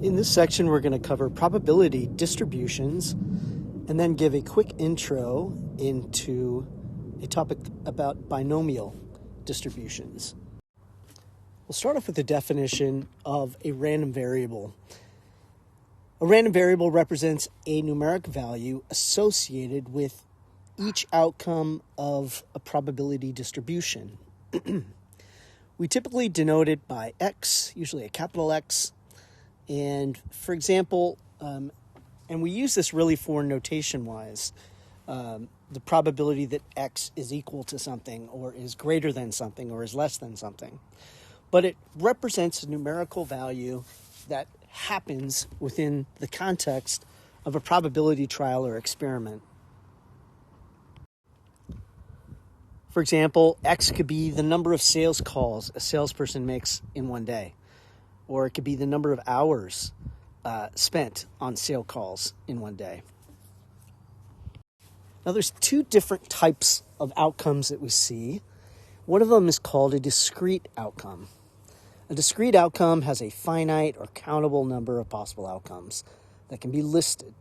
In this section, we're going to cover probability distributions and then give a quick intro into a topic about binomial distributions. We'll start off with the definition of a random variable. A random variable represents a numeric value associated with each outcome of a probability distribution. We typically denote it by X, usually a capital X. And for example, and we use this really for notation-wise, the probability that X is equal to something or is greater than something or is less than something. But it represents a numerical value that happens within the context of a probability trial or experiment. For example, X could be the number of sales calls a salesperson makes in one day, or it could be the number of hours spent on sale calls in one day. Now, there's two different types of outcomes that we see. One of them is called a discrete outcome. A discrete outcome has a finite or countable number of possible outcomes that can be listed.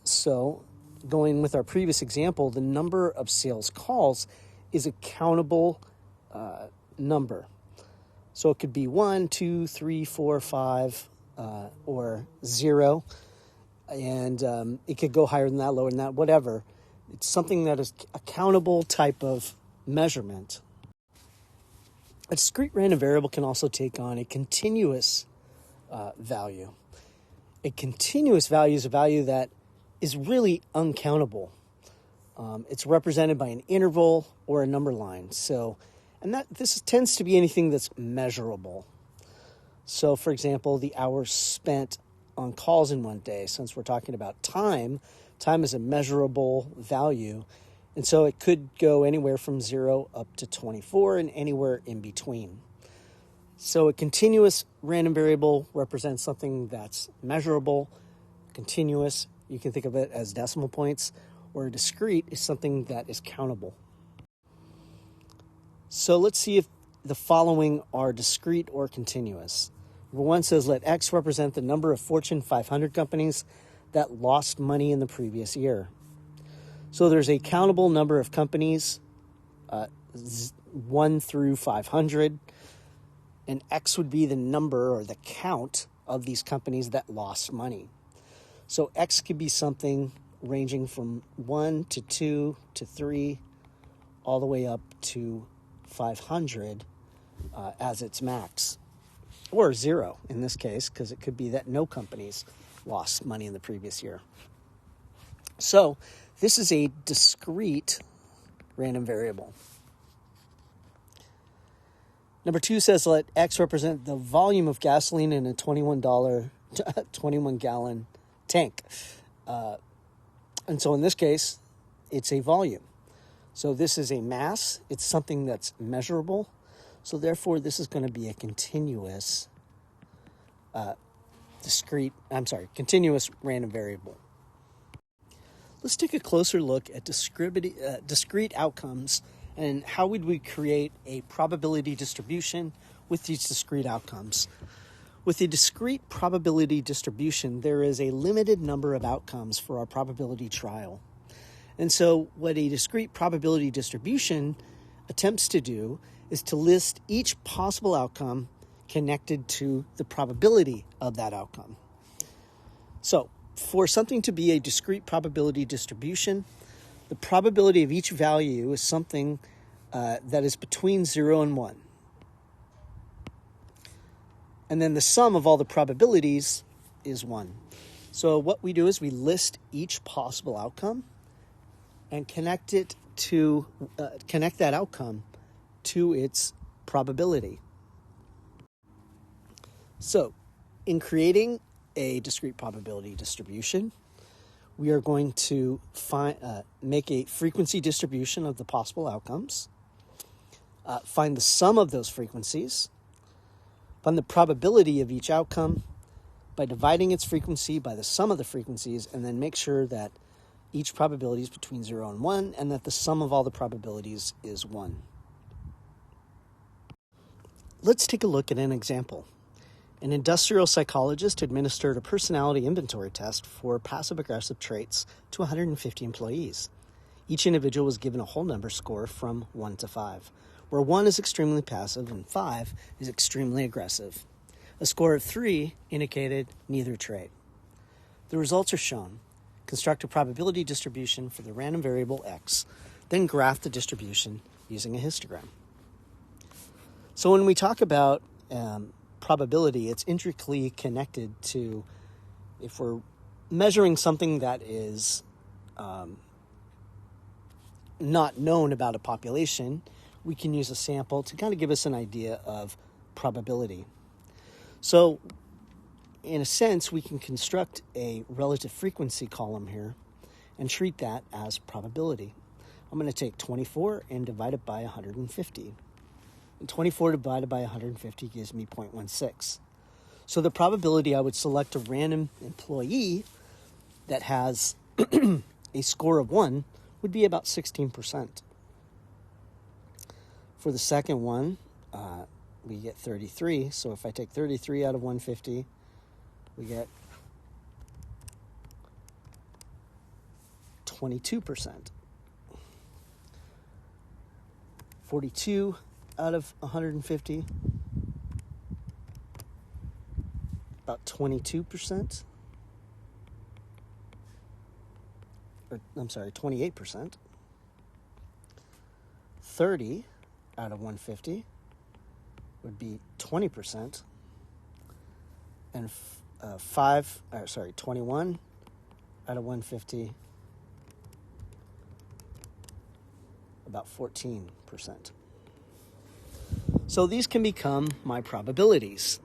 So, going with our previous example, the number of sales calls is a countable number. So it could be 1, 2, 3, 4, 5, or 0. And it could go higher than that, lower than that, whatever. It's something that is a countable type of measurement. A discrete random variable can also take on a continuous value. A continuous value is a value that is really uncountable. It's represented by an interval or a number line. This tends to be anything that's measurable. So, for example, the hours spent on calls in one day. Since we're talking about time is a measurable value. And so it could go anywhere from 0 up to 24 and anywhere in between. So a continuous random variable represents something that's measurable, continuous. You can think of it as decimal points, or a discrete is something that is countable. So let's see if the following are discrete or continuous. Number 1 says, let X represent the number of Fortune 500 companies that lost money in the previous year. So there's a countable number of companies, 1 through 500, and X would be the number or the count of these companies that lost money. So X could be something ranging from 1 to 2 to 3, all the way up to 500 as its max, or 0 in this case, because it could be that no companies lost money in the previous year. So this is a discrete random variable. Number 2 says let X represent the volume of gasoline in a 21-gallon tank. And so in this case, it's a volume. So this is a mass. It's something that's measurable. So therefore, this is going to be a continuous continuous random variable. Let's take a closer look at discrete outcomes and how would we create a probability distribution with these discrete outcomes. With a discrete probability distribution, there is a limited number of outcomes for our probability trial. And so what a discrete probability distribution attempts to do is to list each possible outcome connected to the probability of that outcome. So for something to be a discrete probability distribution, the probability of each value is something that is between 0 and 1. And then the sum of all the probabilities is 1. So what we do is we list each possible outcome and connect that outcome to its probability. So in creating a discrete probability distribution, we are going to make a frequency distribution of the possible outcomes, find the sum of those frequencies, find the probability of each outcome by dividing its frequency by the sum of the frequencies, and then make sure that each probability is between 0 and 1, and that the sum of all the probabilities is 1. Let's take a look at an example. An industrial psychologist administered a personality inventory test for passive-aggressive traits to 150 employees. Each individual was given a whole number score from 1 to 5, where 1 is extremely passive and 5 is extremely aggressive. A score of 3 indicated neither trait. The results are shown. Construct a probability distribution for the random variable x, then graph the distribution using a histogram. So when we talk about probability, it's intricately connected to, if we're measuring something that is not known about a population, we can use a sample to kind of give us an idea of probability. So in a sense, we can construct a relative frequency column here and treat that as probability. I'm going to take 24 and divide it by 150. And 24 divided by 150 gives me 0.16. So the probability I would select a random employee that has a score of 1 would be about 16%. For the second one, we get 33. So if I take 33 out of 150, we get 22%. 42 out of 150, about 22%. Or, I'm sorry, 28%. 30 out of 150 would be 20%. And 21 out of 150, about 14%. So these can become my probabilities.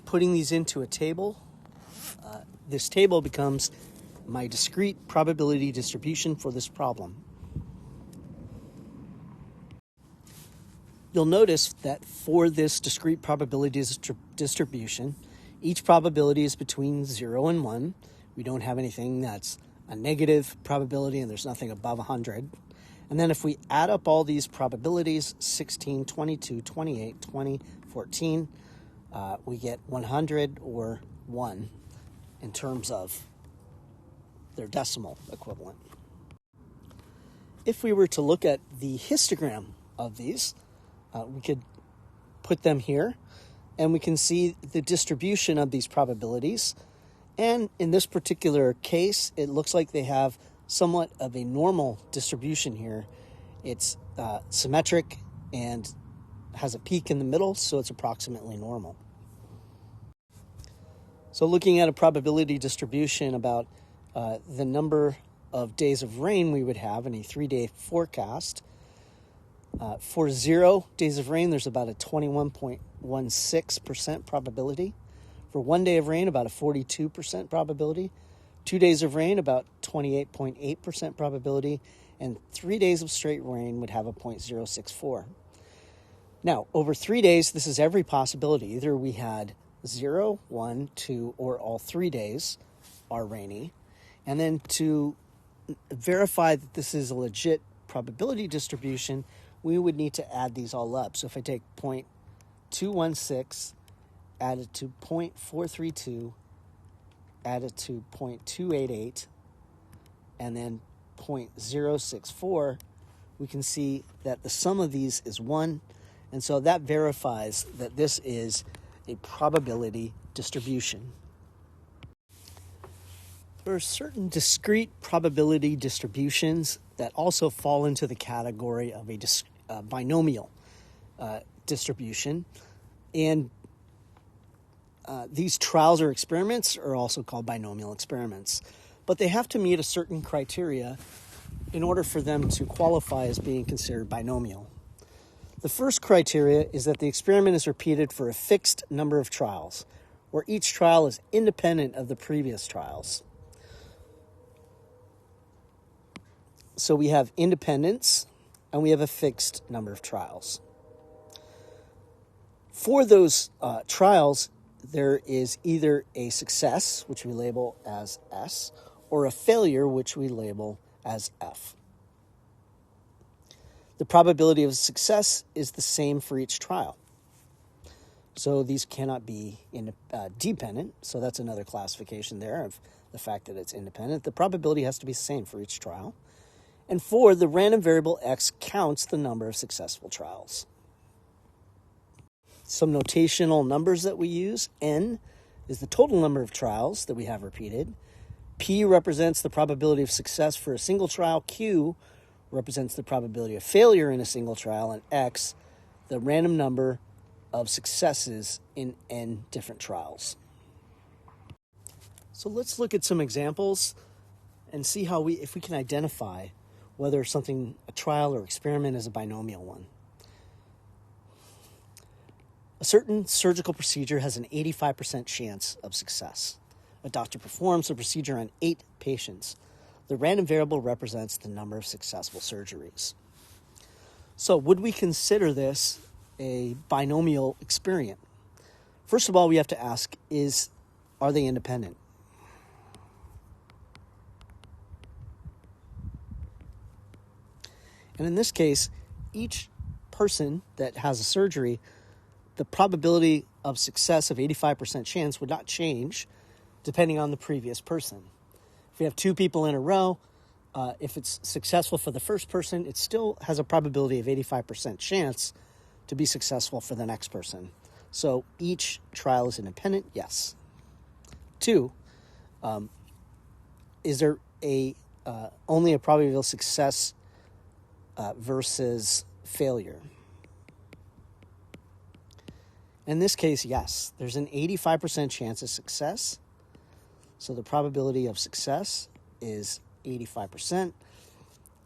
Putting these into a table, this table becomes my discrete probability distribution for this problem. You'll notice that for this discrete probability distribution, each probability is between 0 and 1. We don't have anything that's a negative probability, and there's nothing above 100. And then if we add up all these probabilities, 16, 22, 28, 20, 14, we get 100 or 1 in terms of their decimal equivalent. If we were to look at the histogram of these, we could put them here, and we can see the distribution of these probabilities. And in this particular case, it looks like they have somewhat of a normal distribution here. It's symmetric and has a peak in the middle, so it's approximately normal. So looking at a probability distribution about the number of days of rain we would have in a 3-day forecast, for 0 days of rain, there's about a 21.16% probability. For 1 day of rain, about a 42% probability. 2 days of rain, about 28.8% probability. And 3 days of straight rain would have a 0.064. Now, over 3 days, this is every possibility. Either we had 0, 1, 2, or all 3 days are rainy. And then to verify that this is a legit probability distribution, we would need to add these all up. So if I take 0.216, add it to 0.432, add it to 0.288, and then 0.064, we can see that the sum of these is 1. And so that verifies that this is a probability distribution. There are certain discrete probability distributions that also fall into the category of a binomial distribution. And these trials or experiments are also called binomial experiments. But they have to meet a certain criteria in order for them to qualify as being considered binomial. The first criteria is that the experiment is repeated for a fixed number of trials, where each trial is independent of the previous trials. So we have independence, and we have a fixed number of trials. For those trials, there is either a success, which we label as S, or a failure, which we label as F. The probability of success is the same for each trial. So these cannot be dependent. So that's another classification there of the fact that it's independent. The probability has to be the same for each trial. And 4, the random variable x counts the number of successful trials. Some notational numbers that we use. N is the total number of trials that we have repeated. P represents the probability of success for a single trial. Q represents the probability of failure in a single trial. And X, the random number of successes in N different trials. So let's look at some examples and see if we can identify whether a trial or experiment is a binomial one. A certain surgical procedure has an 85% chance of success. A doctor performs the procedure on 8 patients. The random variable represents the number of successful surgeries. So would we consider this a binomial experiment? First of all, we have to ask, are they independent? And in this case, each person that has a surgery, the probability of success of 85% chance would not change depending on the previous person. If we have 2 people in a row, if it's successful for the first person, it still has a probability of 85% chance to be successful for the next person. So each trial is independent? Yes. 2, is there only a probability of success versus failure? In this case, yes. There's an 85% chance of success. So the probability of success is 85%.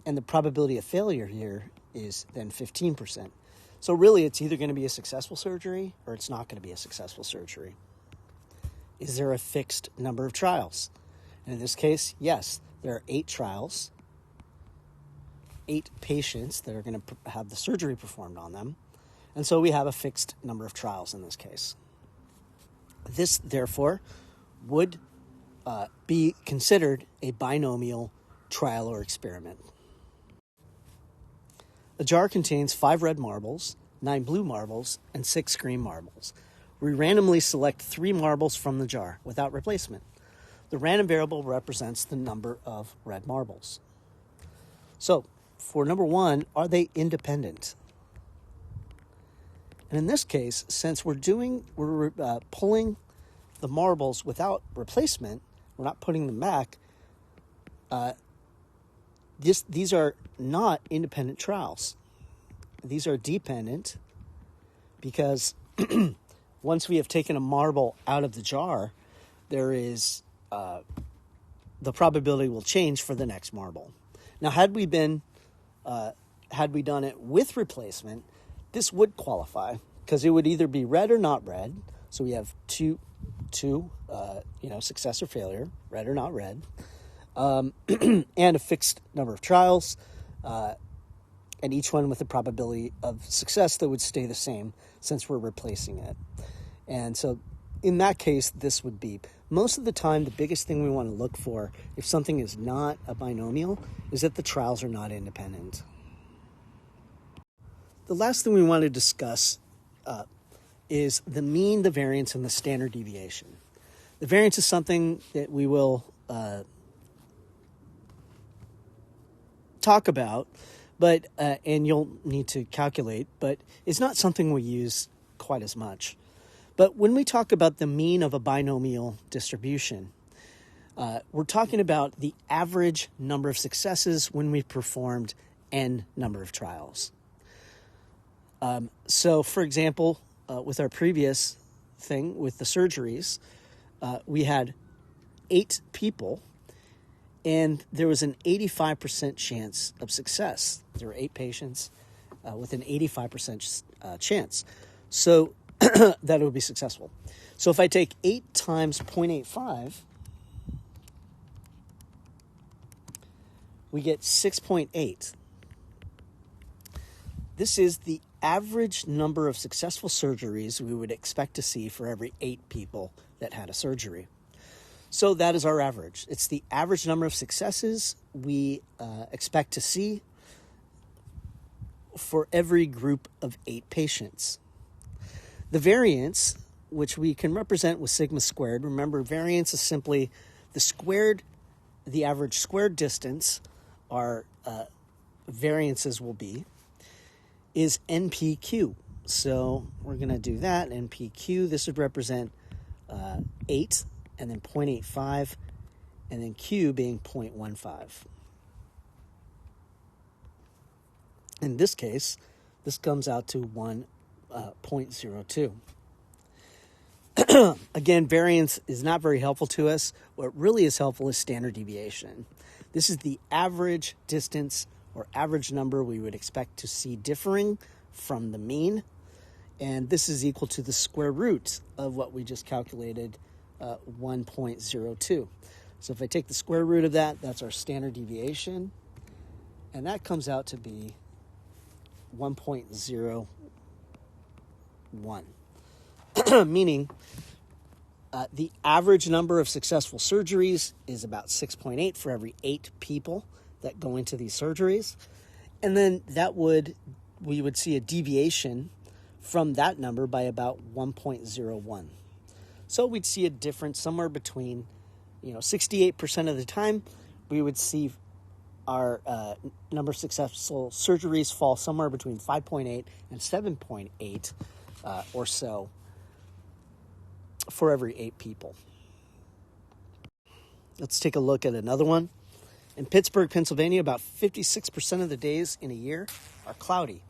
And the probability of failure here is then 15%. So really, it's either going to be a successful surgery or it's not going to be a successful surgery. Is there a fixed number of trials? And in this case, yes, there are 8 trials, 8 patients that are going to have the surgery performed on them. And so we have a fixed number of trials in this case. This, therefore, would be considered a binomial trial or experiment. A jar contains 5 red marbles, 9 blue marbles, and 6 green marbles. We randomly select 3 marbles from the jar without replacement. The random variable represents the number of red marbles. So, for number 1, are they independent? And in this case, since we're pulling the marbles without replacement, we're not putting them back, these are not independent trials. These are dependent because once we have taken a marble out of the jar, there is the probability will change for the next marble. Now, had we done it with replacement, this would qualify because it would either be red or not red. So we have two, success or failure, red or not red, and a fixed number of trials, and each one with a probability of success that would stay the same since we're replacing it. And so in that case, this would be, most of the time, the biggest thing we want to look for if something is not a binomial is that the trials are not independent. The last thing we want to discuss is the mean, the variance, and the standard deviation. The variance is something that we will talk about, but and you'll need to calculate, but it's not something we use quite as much. But when we talk about the mean of a binomial distribution, we're talking about the average number of successes when we've performed n number of trials. So, for example, with our previous thing with the surgeries, we had 8 people, and there was an 85% chance of success. There were 8 patients with an 85% chance. So that it would be successful. So if I take 8 times 0.85, we get 6.8. This is the average number of successful surgeries we would expect to see for every 8 people that had a surgery. So that is our average. It's the average number of successes we expect to see for every group of 8 patients. The variance, which we can represent with sigma squared, remember variance is simply the average squared distance, our variances will be, is NPQ. So we're going to do that, NPQ. This would represent 8, and then 0.85, and then Q being 0.15. In this case, this comes out to 1.02. Again, variance is not very helpful to us. What really is helpful is standard deviation. This is the average distance or average number we would expect to see differing from the mean. And this is equal to the square root of what we just calculated, 1.02. So if I take the square root of that, that's our standard deviation. And that comes out to be 1.01. Meaning the average number of successful surgeries is about 6.8 for every 8 people that go into these surgeries. And then we would see a deviation from that number by about 1.01. So we'd see a difference somewhere between, 68% of the time, we would see our number of successful surgeries fall somewhere between 5.8 and 7.8 or so for every 8 people. Let's take a look at another one. In Pittsburgh, Pennsylvania, about 56% of the days in a year are cloudy.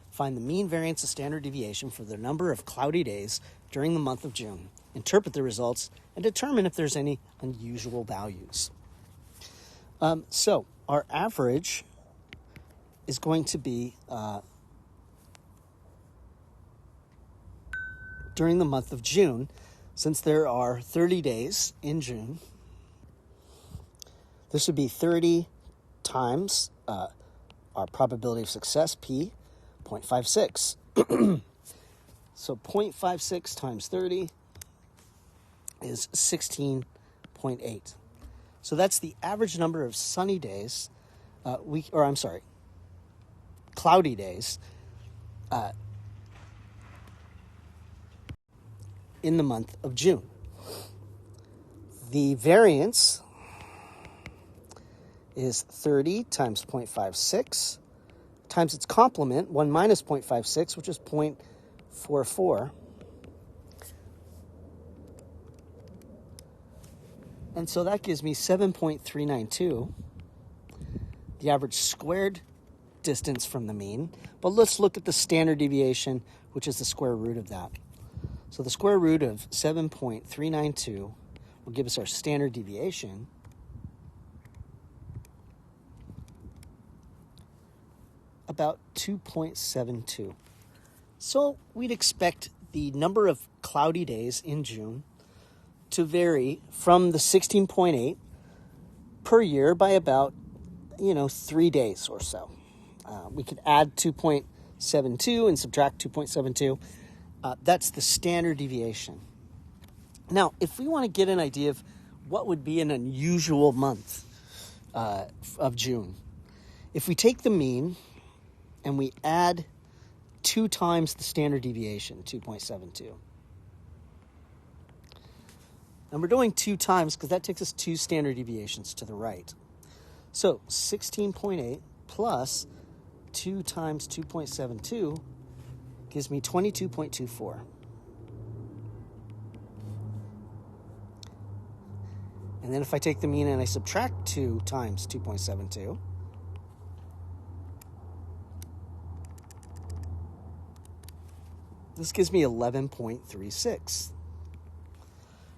Find the mean variance of standard deviation for the number of cloudy days during the month of June. Interpret the results and determine if there's any unusual values. So our average is going to be during the month of June, since there are 30 days in June. This would be 30 times our probability of success, P, 0.56. So 0.56 times 30 is 16.8. So that's the average number of sunny days, cloudy days in the month of June. The variance is 30 times 0.56 times its complement, 1 minus 0.56, which is 0.44. And so that gives me 7.392, the average squared distance from the mean. But let's look at the standard deviation, which is the square root of that. So the square root of 7.392 will give us our standard deviation, about 2.72. So we'd expect the number of cloudy days in June to vary from the 16.8 per year by about, 3 days or so. We could add 2.72 and subtract 2.72. That's the standard deviation. Now, if we want to get an idea of what would be an unusual month of June, if we take the mean and we add 2 times the standard deviation, 2.72. And we're doing 2 times because that takes us 2 standard deviations to the right. So 16.8 plus 2 times 2.72 gives me 22.24. And then if I take the mean and I subtract 2 times 2.72, this gives me 11.36.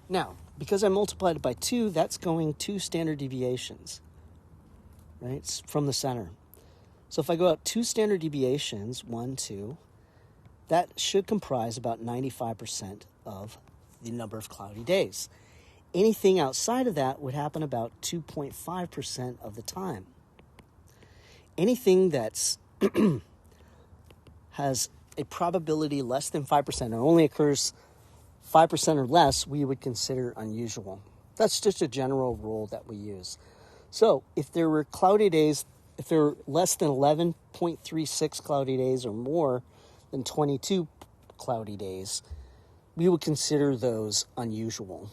Now, because I multiplied it by 2, that's going 2 standard deviations, right? It's from the center. So if I go out 2 standard deviations, 1, 2, that should comprise about 95% of the number of cloudy days. Anything outside of that would happen about 2.5% of the time. Anything that's has a probability less than 5% or only occurs 5% or less, we would consider unusual. That's just a general rule that we use. So if there were cloudy days, If they're less than 11.36 cloudy days or more than 22 cloudy days, we would consider those unusual.